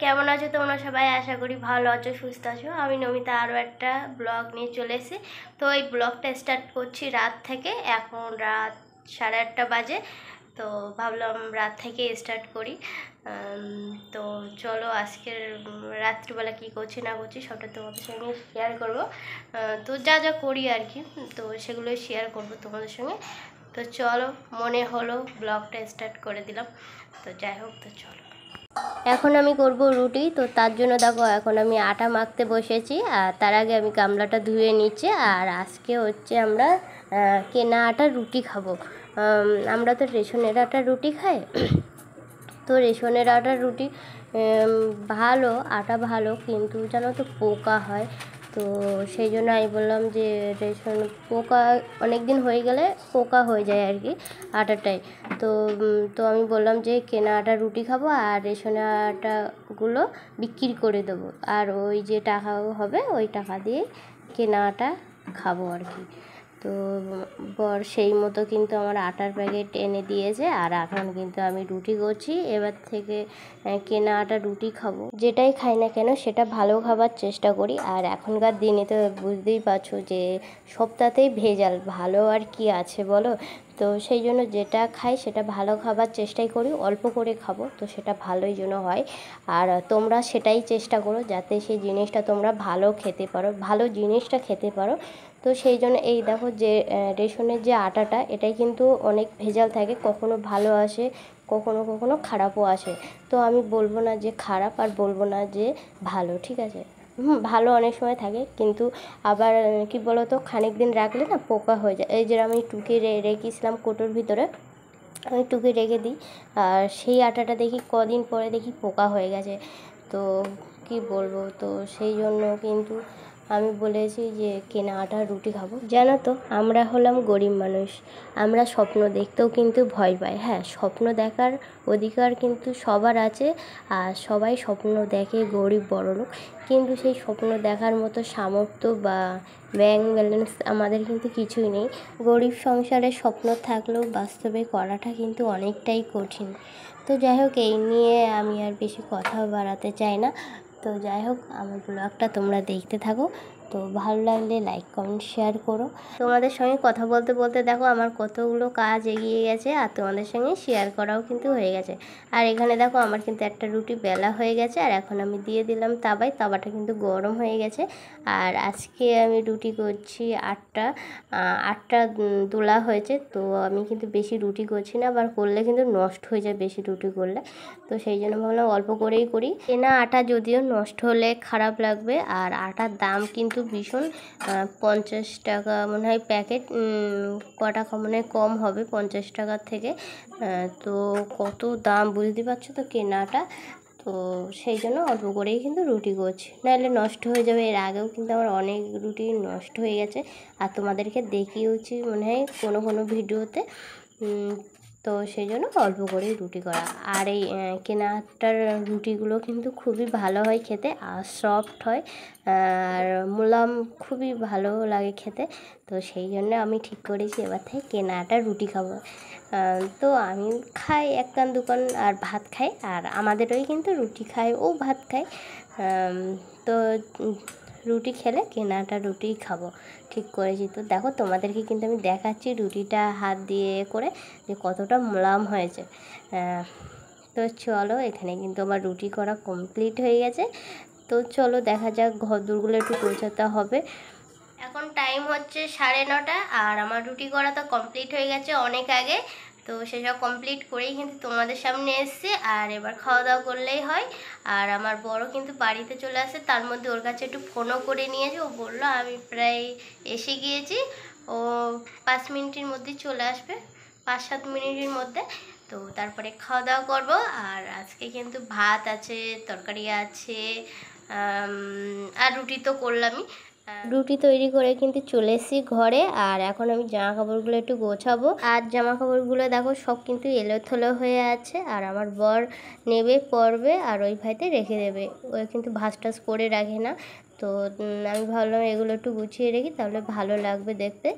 কেমন আছো তোমরা সবাই? আশা করি ভালো আছো, সুস্থ আছো। আমি নমিতা আরও একটা ব্লগ নিয়ে চলে এসেছি। তো এই ব্লগটা স্টার্ট করছি রাত থেকে। এখন রাত 8:30 বাজে। তো ভাবলাম রাত থেকে স্টার্ট করি। তো চলো আজকের রাত্রিবেলা কী করছি না করছি সবটা তোমাদের সঙ্গে শেয়ার করবো। তো যা যা করি আর কি, তো সেগুলোই শেয়ার করবো তোমাদের সঙ্গে। তো চলো, মনে হলো ব্লগটা স্টার্ট করে দিলাম। তো যাই হোক, তো চলো। এখন আমি করব রুটি। তো তার জন্য দেখো এখন আমি আটা মাখতে বসেছি, আর তার আগে আমি গামলাটা ধুয়ে নিচ্ছি। আর আজকে হচ্ছে আমরা কেনা আটার রুটি খাবো। আমরা তো রেশনের আটার রুটি খাই। তো রেশনের আটার রুটি ভালো, আটা ভালো, কিন্তু জানো তো পোকা হয়। তো সেই জন্য আমি বললাম যে রেশন পোকা অনেক দিন হয়ে গেলে পোকা হয়ে যায় আর কি আটাটাই। তো আমি বললাম যে কেনা আটা রুটি খাবো আর রেশনের আটাগুলো বিক্রি করে দেবো, আর ওই যে টাকা হবে ওই টাকা দিয়ে কেনা আটা খাবো আর কি। তো বর সেই মতো কিন্তু আমার আটার প্যাকেট এনে দিয়েছে, আর এখন কিন্তু আমি রুটি করছি। এবার থেকে কেনা আটা রুটি খাবো, যেটাই খাই না কেন সেটা ভালো খাবার চেষ্টা করি। আর এখনকার দিনে তো বুঝতেই পারছো যে সবটাতেই ভেজাল, ভালো আর কি আছে বলো। তো সেই জন্য যেটা খাই সেটা ভালো খাবার চেষ্টাই করি, অল্প করে খাবো তো সেটা ভালোই যেন হয়। আর তোমরা সেটাই চেষ্টা করো যাতে সেই জিনিসটা তোমরা ভালো খেতে পারো, ভালো জিনিসটা খেতে পারো। তো সেই জন্য এই দেখো যে রেশনের যে আটাটা, এটাই কিন্তু অনেক ভেজাল থাকে, কখনো ভালো আসে, কখনো কখনো খারাপও আসে। তো আমি বলবো না যে খারাপ, আর বলবো না যে ভালো, ঠিক আছে। ভালো অনেক সময় থাকে, কিন্তু আবার কি বলো তো, খানিক দিন রাখলে না পোকা হয়ে যায়। এই যে আমি টুকে রেখেছিলাম কোটোর ভিতরে, আমি টুকে রেখে দিই, আর সেই আটাটা দেখি কদিন পরে দেখি পোকা হয়ে গেছে। তো কি বলবো, তো সেই জন্য কিন্তু আমি বলেছি যে কেনা আটার রুটি খাবো। জানো তো, আমরা হলাম গরিব মানুষ, আমরা স্বপ্ন দেখতেও কিন্তু ভয় পাই। হ্যাঁ, স্বপ্ন দেখার অধিকার কিন্তু সবার আছে, আর সবাই স্বপ্ন দেখে, গরিব বড়লোক, কিন্তু সেই স্বপ্ন দেখার মতো সামর্থ্য বা ব্যাংক ব্যালেন্স আমাদের কিন্তু কিছুই নেই। গরিব সংসারে স্বপ্ন থাকলেও বাস্তবে করাটা কিন্তু অনেকটাই কঠিন। তো যাই হোক, এই নিয়ে আমি আর বেশি কথা বাড়াতে চাই না। তো যাই হোক, আমার ব্লগটা তোমরা দেখতে থাকো। তো ভালো লাগলে লাইক কমেন্ট শেয়ার করো। তোমাদের সঙ্গে কথা বলতে বলতে দেখো আমার কতগুলো কাজ এগিয়ে গেছে, আর তোমাদের সঙ্গে শেয়ার করাও কিন্তু হয়ে গেছে। আর এখানে দেখো আমার কিন্তু একটা রুটি বেলা হয়ে গেছে, আর এখন আমি দিয়ে দিলাম তাওয়ায়। তাওয়াটা কিন্তু গরম হয়ে গেছে। আর আজকে আমি রুটি করছি আটটা দোলা হয়েছে। তো আমি কিন্তু বেশি রুটি করছি না, আবার করলে কিন্তু নষ্ট হয়ে যায় বেশি রুটি করলে। তো সেই জন্য ভাবলাম অল্প করেই করি। কেনা আটা যদিও নষ্ট হলে খারাপ লাগবে, আর আটার দাম কিন্তু ভীষণ, 50 টাকা মনে হয় প্যাকেট, কটা মনে হয় কম হবে 50 টাকার থেকে। তো কত দাম বুঝতে পারছো তো কেনা আটা। তো সেই জন্য অল্প করেই কিন্তু রুটি করছি, নাহলে নষ্ট হয়ে যাবে। এর আগেও কিন্তু আমার অনেক রুটি নষ্ট হয়ে গেছে, আর তোমাদেরকে দেখিয়েছি মনে হয় কোনো কোনো ভিডিওতে। তো সেই জন্য অল্প করেই রুটি করা। আর এই কেনাটার রুটিগুলো কিন্তু খুবই ভালো হয় খেতে, আর সফট হয়, আর মোলাম, খুবই ভালো লাগে খেতে। তো সেই জন্য আমি ঠিক করেছি এবার থেকে কেনাটার রুটি খাবো। তো আমি খাই এক কান দুকান আর ভাত খাই, আর আমাদেরই কিন্তু রুটি খাই ও ভাত খাই। তো রুটি খেলে কেনাটা রুটিই খাবো ঠিক করেছি। তো দেখো তোমাদেরকে কিন্তু আমি দেখাচ্ছি রুটিটা হাত দিয়ে করে যে কতটা মোলাম হয়েছে। তো চলো, এখানে কিন্তু আমার রুটি করা কমপ্লিট হয়ে গেছে। তো চলো দেখা যাক, ঘর দূরগুলো একটু পৌঁছাতে হবে। এখন টাইম হচ্ছে 9:30, আর আমার রুটি করা তো কমপ্লিট হয়ে গেছে অনেক আগে। তো সেসব কমপ্লিট করেই কিন্তু তোমাদের সামনে এসছে, আর এবার খাওয়া দাওয়া করলেই হয়। আর আমার বড় কিন্তু বাড়িতে চলে আসে, তার মধ্যে ওর কাছে একটু ফোনও করে নিয়েছে। ও বললো আমি প্রায় এসে গিয়েছি, ও 5 মিনিটের মধ্যেই চলে আসবে, 5-7 মিনিটের মধ্যে। তো তারপরে খাওয়া দাওয়া করবো। আর আজকে কিন্তু ভাত আছে, তরকারি আছে, আর রুটি তো করলামই। রুটি তৈরি করে কিন্তু চলে এসেছি ঘরে, আর এখন আমি জামা কাপড়গুলো একটু গোছাবো। আর জামা কাপড়গুলো দেখো সব কিন্তু এলোথেলো হয়ে আছে, আর আমার বর নেবে পরবে আর ওই ভাইতে রেখে দেবে। ও কিন্তু ভাঁজ টাজ করে রাখে না। তো আমি ভাবলাম এগুলো একটু গুছিয়ে রেখি, তাহলে ভালো লাগবে দেখতে।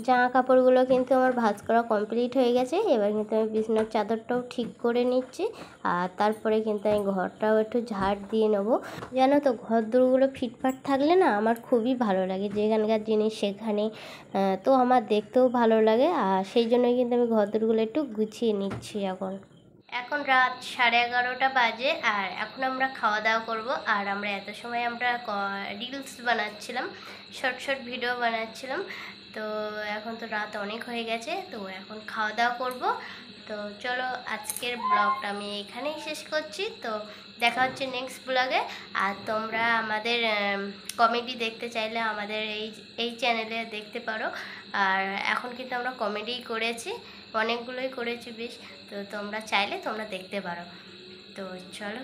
জামা কাপড়গুলো কিন্তু আমার ভাঁজ করা কমপ্লিট হয়ে গেছে। এবার কিন্তু আমি বিছানার চাদরটাও ঠিক করে নিচ্ছি, আর তারপরে কিন্তু আমি ঘরটাও একটু ঝাড় দিয়ে নেবো। জানো তো, ঘর দোরগুলো ফিটফাট থাকলে না আমার খুবই ভালো লাগে, যেখানকার জিনিস সেখানে, তো আমার দেখতেও ভালো লাগে। আর সেই জন্যই কিন্তু আমি ঘর দোরগুলো একটু গুছিয়ে নিচ্ছি। এখন রাত 11:30 বাজে, আর এখন আমরা খাওয়া দাওয়া করবো। আর আমরা এত সময় আমরা রিলস বানাচ্ছিলাম, শর্ট শর্ট ভিডিও বানাচ্ছিলাম। তো এখন তো রাত অনেক হয়ে গেছে, তো এখন খাওয়া দাওয়া করবো। তো চলো, আজকের ব্লগটা আমি এখানেই শেষ করছি। তো দেখা হচ্ছে নেক্সট ব্লগে। আর তোমরা আমাদের কমেডি দেখতে চাইলে আমাদের এই চ্যানেলে দেখতে পারো। আর এখন কিন্তু আমরা কমেডিই করেছি, অনেকগুলোই করেছি বেশ। তো তোমরা চাইলে তোমরা দেখতে পারো। তো চলো,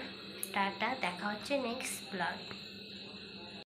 টাটা, দেখা হচ্ছে নেক্সট ব্লগ।